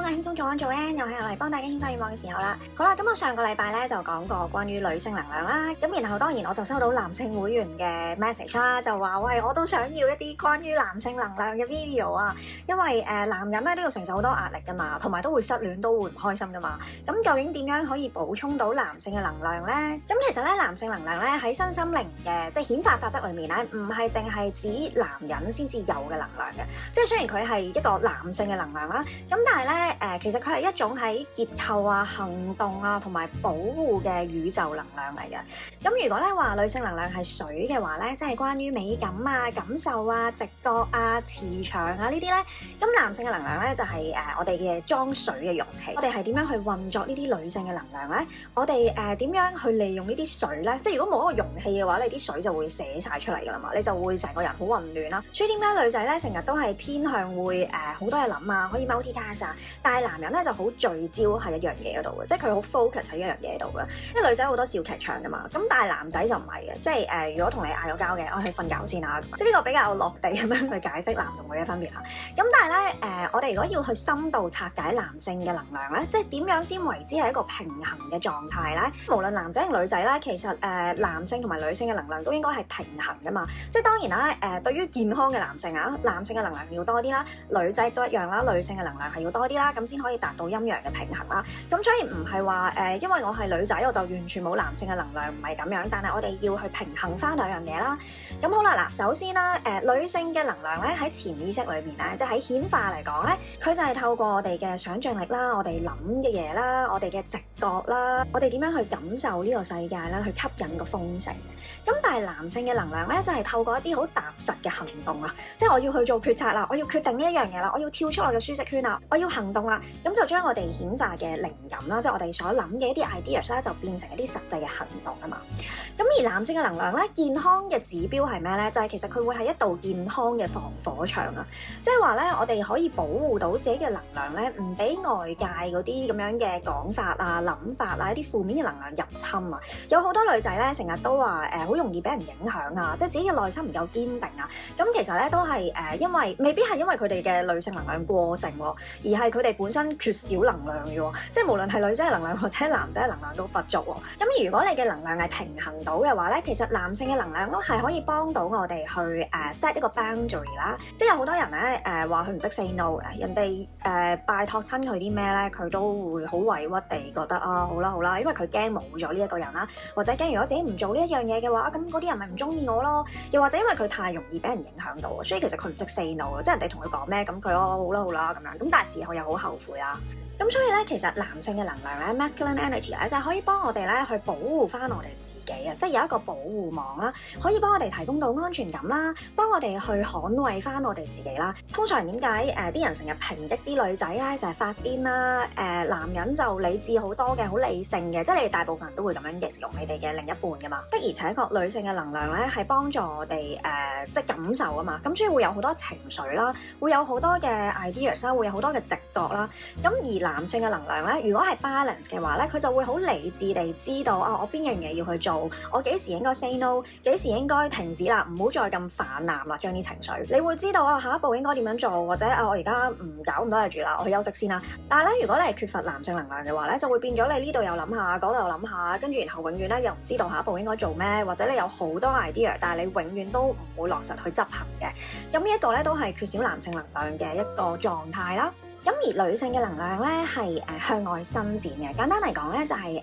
我係輕鬆做安做 N， 又係嚟幫大家顯化願望嘅時候啦。好啦，咁我上個禮拜咧就講過關於女性能量啦，咁然後當然我就收到男性會員嘅 message 啦，就話喂，我都想要一啲關於男性能量嘅 video 啊，因為男人咧都要承受好多壓力噶嘛，同埋都會失戀，都會唔開心噶嘛。咁究竟點樣可以補充到男性嘅能量咧？咁其實咧男性能量咧喺身心靈嘅即係顯化法則裏面咧，唔係淨係指男人先至有嘅能量嘅，即係雖然佢係一個男性嘅能量啦，咁但係咧其實佢係一種喺結構啊、行動啊同埋保護嘅宇宙能量嚟嘅。咁如果咧話女性能量係水嘅話咧，即係關於美感啊、感受啊、直覺啊、磁場啊呢啲咧，咁男性嘅能量咧就係我哋嘅裝水嘅容器。我哋係點樣去運作呢啲女性嘅能量咧？我哋點樣去利用呢啲水咧？即係如果冇一個容器嘅話，你啲水就會瀉晒出嚟㗎啦嘛，你就會成個人好混亂啦。所以點解女仔咧成日都係偏向會好多嘢諗啊，可以 multitask 啊，但係男人咧就好聚焦喺一樣嘢嗰度嘅，即係佢好 focus 喺一樣嘢度嘅。因為女仔好多小劇場㗎嘛，咁但係男仔就唔係嘅，即係如果同你嗌咗交嘅，我去瞓覺先啊，即係呢個比較落地咁樣去解釋男同女嘅分別啦。咁但係咧我哋如果要去深度拆解男性嘅能量咧，即係點樣先為之係一個平衡嘅狀態咧？無論男仔定女仔咧，其實男性同埋女性嘅能量都應該係平衡㗎嘛。即係當然啦，對於健康嘅男性啊，男性嘅能量要多啲啦，女仔都一樣啦，女性嘅能量係要多啲啦，咁先可以達到陰陽嘅平衡啦。咁所以唔係話因為我係女仔我就完全冇男性嘅能量，唔係咁樣，但係我哋要去平衡翻兩樣嘢啦。咁好啦，嗱，首先啦，女性嘅能量咧喺潛意識裏邊咧，即係喺顯化嚟講咧，佢就係透過我哋嘅想像力啦，我哋諗嘅嘢啦，我哋嘅直覺啦，我哋點樣去感受呢個世界啦，去吸引個豐盛。咁但係男性嘅能量咧，就係透過一啲好踏實嘅行動啊，即係我要去做決策啦，我要決定呢一樣嘢啦，我要跳出我嘅舒適圈啦，我要行動啦，咁就將我哋顯化嘅靈感啦，即係我哋所諗嘅一啲 ideas 咧，就變成一啲實際嘅行動啊嘛。咁而男性嘅能量咧，健康嘅指標係咩咧？就係其實佢會係一道健康嘅防火牆啊，即係話咧，我哋可以保護到自己嘅能量咧，唔俾外界嗰啲咁樣嘅講法啊、諗法啊、一啲負面嘅能量入侵啊。有好多女仔咧，成日都話好容易俾人影響啊，即係自己嘅內心唔夠堅定啊。咁其實咧都係因為未必係因為佢哋嘅女性能量過剩喎，而係佢哋本身缺少能量嘅喎。即係無論係女仔嘅能量或者男仔嘅能量都不足喎。咁而如果你嘅能量係平衡到嘅話咧，其實男性嘅能量都係可以幫到我哋去set 一個 boundary 啦。即係有好多人咧話佢唔識 say no 嘅，人哋拜託親佢啲咩咧，佢都會好委屈地覺得啊好啦好啦，因為佢驚冇咗呢一個人啦，或者驚如果自己唔做呢一樣嘢嘅話，咁嗰啲人咪唔中意我咯。又或者因為佢太容易俾人影響到，所以其實佢唔識 say no， 即係人哋同佢講咩，咁佢好啦好啦咁樣，咁但係事後又好後悔啦。咁所以咧，其實男性嘅能量咧 ，masculine energy 咧，就係可以幫我哋咧去保護翻我哋自己啊，即係有一個保護網啦，可以幫我哋提供到安全感啦，幫我哋去捍衛翻我哋自己啦。通常點解啲人成日抨擊啲女仔咧，成日發癲啦，男人就理智好多嘅，好理性嘅，即係你哋大部分人都會咁樣形容你哋嘅另一半噶嘛。的而且確，女性嘅能量咧係幫助我哋即係感受啊嘛，咁所以會有好多情緒啦，會有好多嘅 ideas 啦，會有好多嘅直覺啦。咁而男性嘅能量咧，如果係 balance 嘅話咧，佢就會好理智地知道啊，我邊樣嘢要去做，我幾時應該 say no， 幾時應該停止啦，唔好再咁泛濫啦，將啲情緒。你會知道啊，下一步應該點樣做，或者啊，我而家唔搞咁多嘢住啦，我去休息先啦。但係咧，如果你係缺乏男性能量嘅話咧，就會變咗你呢度又諗下，嗰度又諗下，跟住然後永遠咧又唔知道下一步應該做咩，或者你有好多 idea， 但係你永遠都唔會落實去執行嘅。咁呢一個咧都係缺少男性能量嘅一個狀態啦。咁而女性嘅能量咧係向外伸展嘅，簡單嚟講咧就係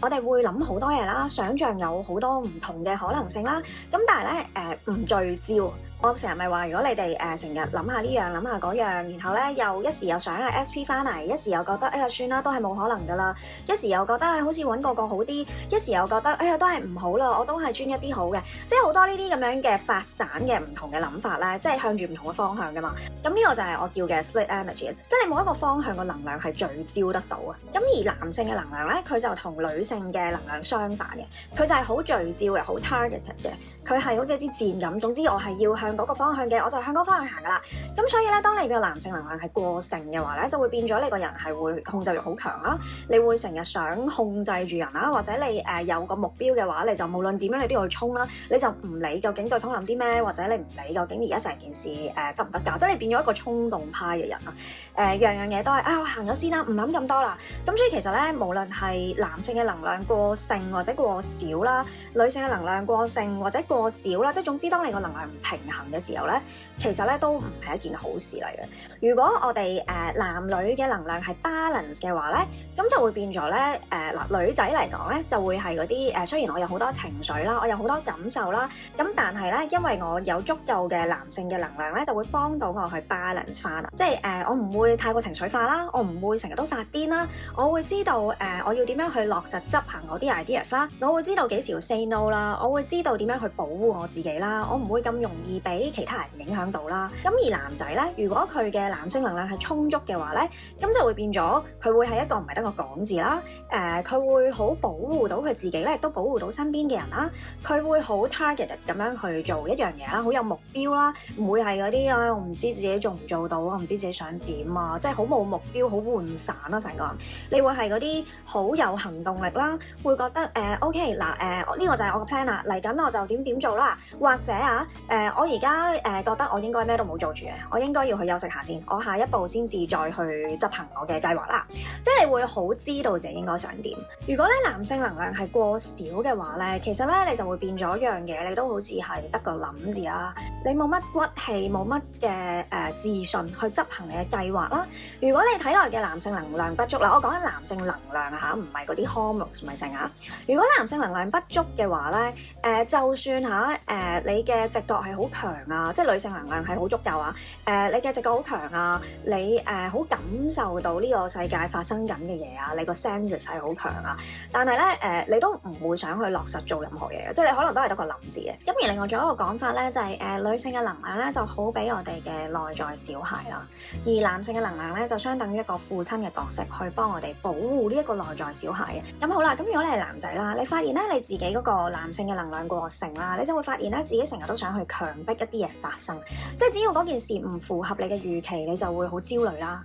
我哋會諗好多嘢啦，想像有好多唔同嘅可能性啦。咁但係咧唔聚焦。我成日咪話，如果你哋成日諗下呢樣諗下嗰樣，然後咧又一時又想SP 翻嚟，一時又覺得哎呀算啦，都係冇可能噶啦，一時又覺得好似揾個好啲，一時又覺得哎呀都係唔好啦，我都係專一啲好嘅，即係好多呢啲咁樣嘅發散嘅唔同嘅諗法咧，即係向住唔同嘅方向噶嘛。咁呢個就係我叫嘅 split energy， 即係冇一個方向個能量係聚焦得到啊。咁而男性嘅能量咧，佢就同女性性嘅能量相反嘅，佢就係好聚焦嘅，好 targeted 嘅，佢係好似一支箭咁。總之我係要向嗰個方向嘅，我就向嗰個方向行噶啦。咁所以咧，當你嘅男性能量係過盛嘅話咧，就會變咗你個人係會控制欲好強啦，你會成日想控制住人啦，或者你有個目標嘅話，你就無論點樣你都要去衝啦，你就唔理究竟對方諗啲咩，或者你唔理究竟而家成件事得唔得㗎，即係你變咗一個衝動派嘅人啊。樣樣嘢都係我行咗先啦，唔諗咁多啦。咁所以其實咧，無論係男性嘅能量過盛或者過少啦，女性嘅能量過盛或者過少啦，即係總之當你個能量唔平衡嘅時候咧，其實咧都唔係一件好事嚟嘅。如果我哋男女嘅能量係 balance 嘅話咧，咁就會變咗咧女仔嚟講咧就會係嗰啲雖然我有好多情緒啦，我有好多感受啦，咁但係咧因為我有足夠嘅男性嘅能量咧，就會幫到我去 balance 翻啦，即係我唔會太過情緒化啦，我唔會成日都發癲啦，我會知道我要點樣去落實執行我啲 ideas 啦，我會知道幾時要 say no 啦，我會知道點樣去保護我自己啦，我唔會咁容易俾其他人影響到啦。咁而男仔咧，如果佢嘅男性能量係充足嘅話咧，咁就會變咗佢會係一個唔係得個講字啦，佢會好保護到佢自己咧，亦都保護到身邊嘅人啦，佢會好 targeted 咁樣去做一樣嘢啦，好有目標啦，唔會係嗰啲我唔知自己做唔做到，我唔知自己想點啊，即係好冇目標，好渙散啦成個人。你會係嗰啲好有行動力啦，會覺得OK 嗱呢個就係我個 plan 啦，嚟緊我就點做啦，或者我而家覺得我應該咩都冇做住嘅，我應該要去休息下先，我下一步先至再去執行我嘅計劃啦。即係你會好知道自己應該想點。如果咧男性能量係過少嘅話咧，其實咧你就會變咗一樣嘢，你都好似係得個諗字啦，你冇乜骨氣，冇乜嘅自信去執行你嘅計劃啦。如果你體內嘅男性能量不足啦，我講緊男性能量嚇，唔係嗰啲 hormones 唔係成啊。如果男性能量不足嘅話咧，就算你嘅直覺係好強啊，即係女性能量係好足夠啊，你嘅直覺好強啊，你好感受到呢個世界發生緊嘅嘢啊，你個 senses 係好強啊，但係咧你都唔會想去落實做任何嘢嘅，即係你可能都係得個諗字嘅。咁而另外仲有一個講法咧，就係女性嘅能量咧就好比我哋嘅內在小孩啦，而男性嘅能量咧就相等於一個父親嘅角色，去幫我哋保護呢一個內在小孩嘅。咁好啦，咁如果你係男仔啦，你發現咧你自己嗰個男性嘅能量過盛啦，你就會發現咧自己成日都想去強迫一啲嘢發生，即係只要嗰件事唔符合你嘅預期，你就會好焦慮啦。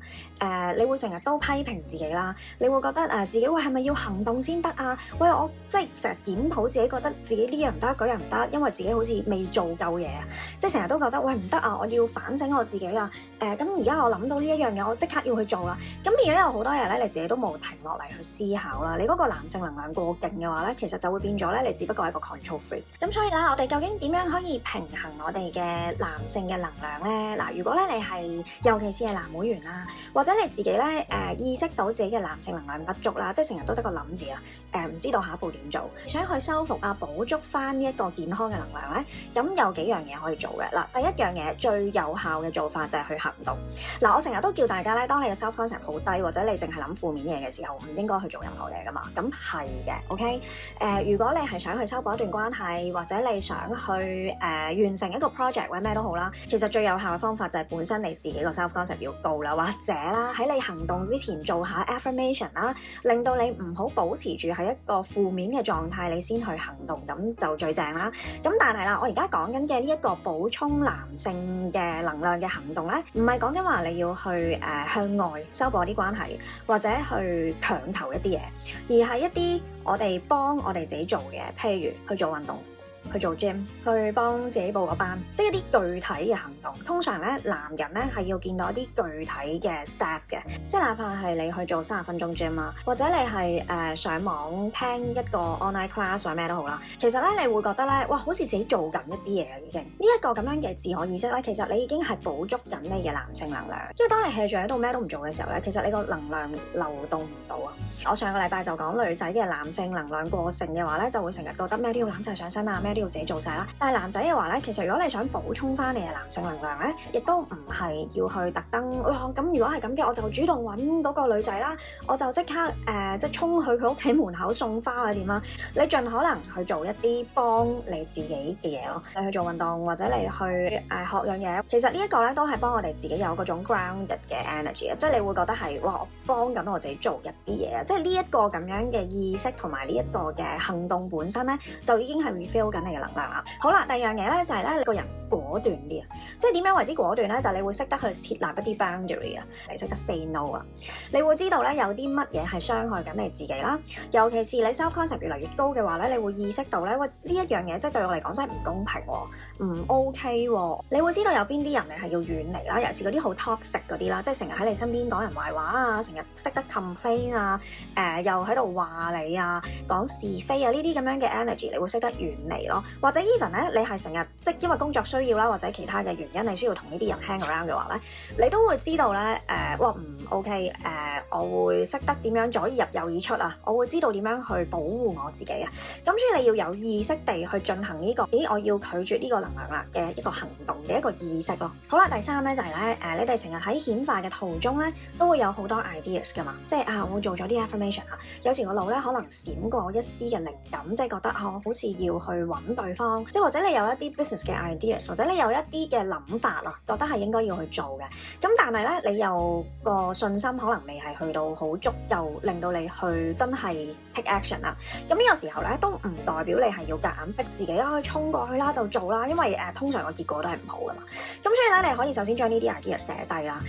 你會成日都批評自己啦，你會覺得自己係咪要行動先得啊？喂，我即係成日檢討自己，覺得自己呢樣唔得，嗰樣唔得，因為自己好似未做夠嘢啊！即係成日都覺得喂唔得啊，我要反省我自己啊！咁而家我諗到呢一樣嘢，我即刻要去做啦。咁變咗有好多嘢咧，你自己都冇停落嚟去思考啦。你嗰個男性能量過勁嘅話咧，其實就會變咗咧，你只不過係一個 control freak。咁所以咧，我哋究竟點樣可以平衡我哋嘅男性嘅能量咧？嗱，如果咧你係尤其是係男會員啦，或者你自己咧意識到自己嘅男性能量不足啦，即係成日都得個諗字啊，唔知道下一步點做，想去修復啊補足翻呢一個健康嘅能量咧，咁有幾樣嘢可以做嘅。嗱，第一樣嘢最有效嘅做法就係去行動。嗱，我成日都叫大家咧，當你嘅 self concept 好低，或者你淨係諗負面嘢嘅時候，唔應該去做任何嘢噶嘛。咁係嘅 ，OK？如果你係想去修補一段關係，或者你想去完成一個 project 或者咩都好啦，其實最有效嘅方法就係本身你自己個 self concept 要高啦，或者啦喺你行動之前做下 affirmation 啦，令到你唔好保持住喺一個負面嘅狀態，你先去行動，咁就最正啦。咁但係啦，我而家講緊嘅呢一個補充男性嘅能量嘅行動咧，唔係講緊話你要去向外修補啲關係，或者去強求一啲嘢，而係一啲我哋幫我哋自己做嘅，譬如去做運動，去做 gym， 去幫自己報個班，即係一啲具體嘅行動。通常咧，男人咧係要見到一啲具體嘅 step 嘅，即係哪怕係你去做30分鐘 gym 啦，或者你係上網聽一個 online class 或者咩都好啦。其實咧，你會覺得咧，哇，好似自己做緊一啲嘢已經。呢一個咁樣嘅自我意識咧，其實你已經係補足緊你嘅男性能量。因為當你 hea 住喺度咩都唔做嘅時候咧，其實你個能量流動唔到啊。我上個禮拜就講女仔嘅男性能量過盛嘅話咧，就會成日覺得咩都要攬晒上身啊，咩都要自己做晒啦。但係男仔嘅話咧，其實如果你想補充翻你嘅男性能量咧，亦都唔係要去特登哇咁，如果係咁嘅，我就主動揾嗰個女仔啦，我就即刻即係衝去佢屋企門口送花或者點啦。你盡可能去做一啲幫你自己嘅嘢咯，你去做運動或者你去學樣嘢，其實呢一個咧都係幫我哋自己有嗰種 grounded 嘅 energy 啊，即係你會覺得係哇，我幫緊我自己做一啲嘢啊，即係呢一個咁樣嘅意識同埋呢一個嘅行動本身咧，就已經係 refill 緊你嘅能量啦。好啦，第二樣嘢咧就係咧，你個人果斷啲啊，即係點樣為之果斷咧？就係你會識得去設立一啲 boundary 啊，你識得 say no 啊，你會知道咧有啲乜嘢係傷害緊你自己啦。尤其是你 self concept 越嚟越高嘅話咧，你會意識到咧，喂，呢一樣嘢即係對我嚟講真係唔公平喎，唔 OK 喎。你會知道有邊啲人你係要遠離啦，尤其是嗰啲好 toxic 嗰啲啦，即係成日喺你身邊講人壞話啊，成日識得 complain 啊，又喺度話你啊，講是非啊，呢啲咁樣嘅 energy 你會識得遠離咯。或者 even 咧，你係成日即係因為工作需要啦，或者其他嘅原因，你需要同呢啲人 hang around 嘅話咧，你都會知道咧，哇唔 OK，我會識得點樣左耳入右耳出啊，我會知道點樣去保護我自己啊。咁所以你要有意識地去進行呢個，我要拒絕呢個能量啦嘅一個行動嘅一個意識咯。好啦，第三咧就係咧，你哋成日喺顯化嘅途中咧，都會有好多 ideas 噶嘛，即係我做咗啲 affirmation 啊，有時個腦咧可能閃過一絲嘅靈感，即係覺得好似要去揾對方，即係或者你有一啲 business 嘅 ideas， 或者你有一啲嘅諗法啊，覺得係應該要去做嘅。咁但係咧，你有個信心可能未係去到好足夠，令到你去真係 take action 啦。咁呢個時候咧，都唔代表你係要夾硬逼自己去衝過去啦就做啦，因為通常個結果都係唔好噶嘛。咁所以咧，你可以首先將呢啲 idea 寫低啦。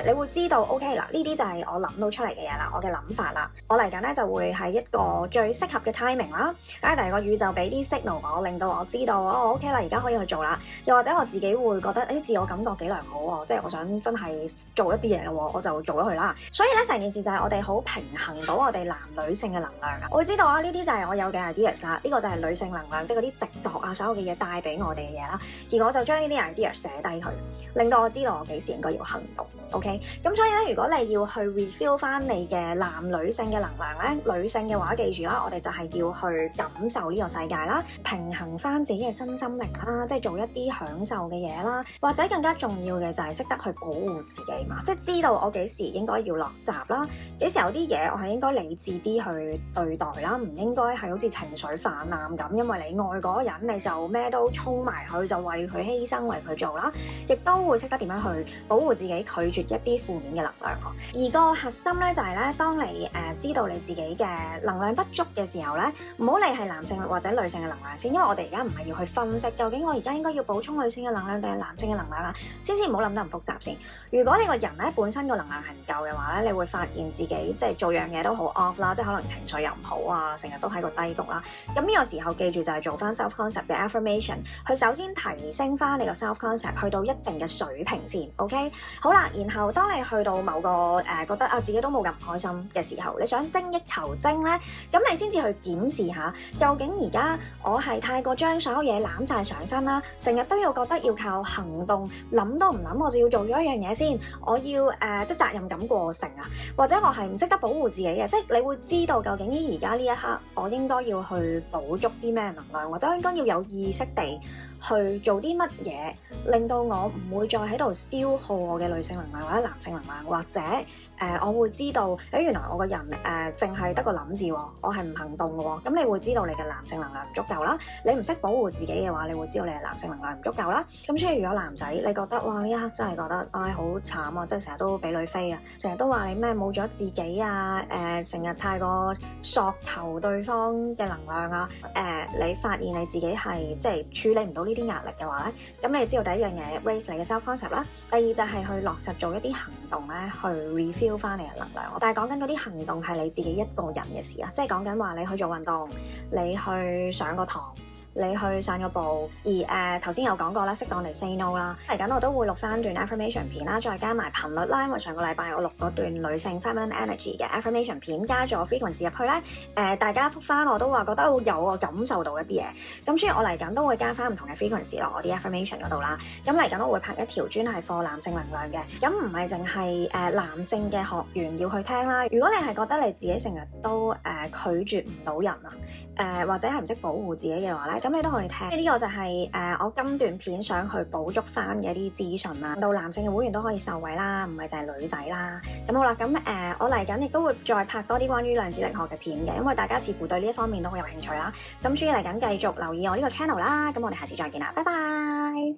你會知道 OK 嗱，呢啲就係我諗到出嚟嘅嘢啦，我嘅諗法啦。我嚟緊咧就會係一個最適合嘅 timing 啦。第二個宇宙俾啲 signal 我，令到我知道OK 啦，而家可以去做啦。又或者我自己會覺得自我感覺幾良好喎，即係我想真係做一啲嘢咯，我就做咗佢啦。所以咧，成件事就係我哋好平衡到我哋男女性嘅能量啊。我會知道呢啲就係我有嘅 ideas 啦，呢個就係女性能量，即係嗰啲直覺啊，所有嘅嘢帶俾我哋嘅嘢啦。而我就將呢啲 ideas 寫低佢，令到我知道我幾時應該要行動。OK， 咁所以咧，如果你要去 refill 翻你嘅男女性嘅能量咧，女性嘅話記住啦，我哋就係要去感受呢個世界啦，平衡翻自己嘅身心靈啦，即係做一啲享受嘅嘢啦，或者更加重要嘅就係識得去保護自己嘛，即係知道我幾時應該要落閘啦，幾時有啲嘢我係應該理智啲去對待啦，唔應該係好似情緒泛濫咁，因為你愛嗰個人你就咩都衝埋去，就為佢犧牲為佢做啦，亦都會識得點樣去保護自己，拒絕一啲負面嘅能量。而個核心咧就係咧，當你知道你自己嘅能量不足嘅時候咧，唔好理係男性或者女性嘅能量先，因為我哋而家唔係要去分析究竟我而家應該要補充女性嘅能量定係男性嘅能量啊，先唔好諗得咁複雜先。如果你個人咧本身個能量係唔夠嘅話咧，你會發現自己即係做樣嘢都好 off 啦，即係可能情緒又唔好啊，成日都喺個低谷啦。咁呢個時候記住就係做翻 self concept 嘅 affirmation， 去首先提升翻你個 self concept 去到一定嘅水平先 ，OK？ 好啦，然後當你去到某個覺得自己都冇咁唔開心嘅時候，你想精益求精咧，咁你先至去檢視下，究竟而家我係太過將所有嘢攬晒上身啦，成日都要覺得要靠行動，諗都唔諗我就要做咗一樣嘢先，我要即係責任感過剩啊，或者我係唔識得保護自己嘅，即係你會知道究竟而家呢一刻我應該要去補足啲咩能量，或者我應該要有意識地去做啲乜嘢，令到我唔會再喺度消耗我嘅女性能量或者男性能量，或者我會知道原來我個人淨係得個諗字喎，我係唔行動嘅喎，咁你會知道你嘅男性能量唔足夠啦。你唔識保護自己嘅話，你會知道你係男性能量唔足夠啦。咁所以如果男仔你覺得哇呢一刻真係覺得好慘啊，即係成日都俾女飛啊，成日都話你咩冇咗自己啊，成日太過索求對方嘅能量啊，你發現你自己係即係處理唔到呢啲壓力嘅話咧，咁你知道第一樣嘢 raise 你嘅 self concept 啦，第二就係去落實做一啲行動咧，去 refill 翻你嘅能量。但係講緊嗰啲行動係你自己一個人嘅事啊，即係講緊話你去做運動，你去上個堂，你去散個步，而頭先有講過啦，適當地 say no 啦。嚟緊我都會錄翻段 affirmation 片啦，再加埋頻率啦，因為上個禮拜我錄嗰段女性 feminine energy 嘅 affirmation 片，加咗 frequency 入去咧，大家覆翻我都話覺得好有啊，感受到一啲嘢。咁所以我嚟緊都會加翻唔同嘅 frequency 落我啲 affirmation 嗰度啦。咁嚟緊我會拍一條專係課男性能量嘅，咁唔係淨係男性嘅學員要去聽啦。如果你係覺得你自己成日都拒絕唔到人啊，或者係唔識保護自己嘅話咧，咁你都可以聽。呢個就係我今段片想去補足翻嘅一啲資訊啦，令到男性嘅會員都可以受惠啦，唔係淨係女仔啦。咁好啦，咁我嚟緊亦都會再拍多啲關於量子力學嘅片嘅，因為大家似乎對呢一方面都好有興趣啦。咁所以嚟緊繼續留意我呢個 channel 啦。咁我哋下次再見啦，拜拜。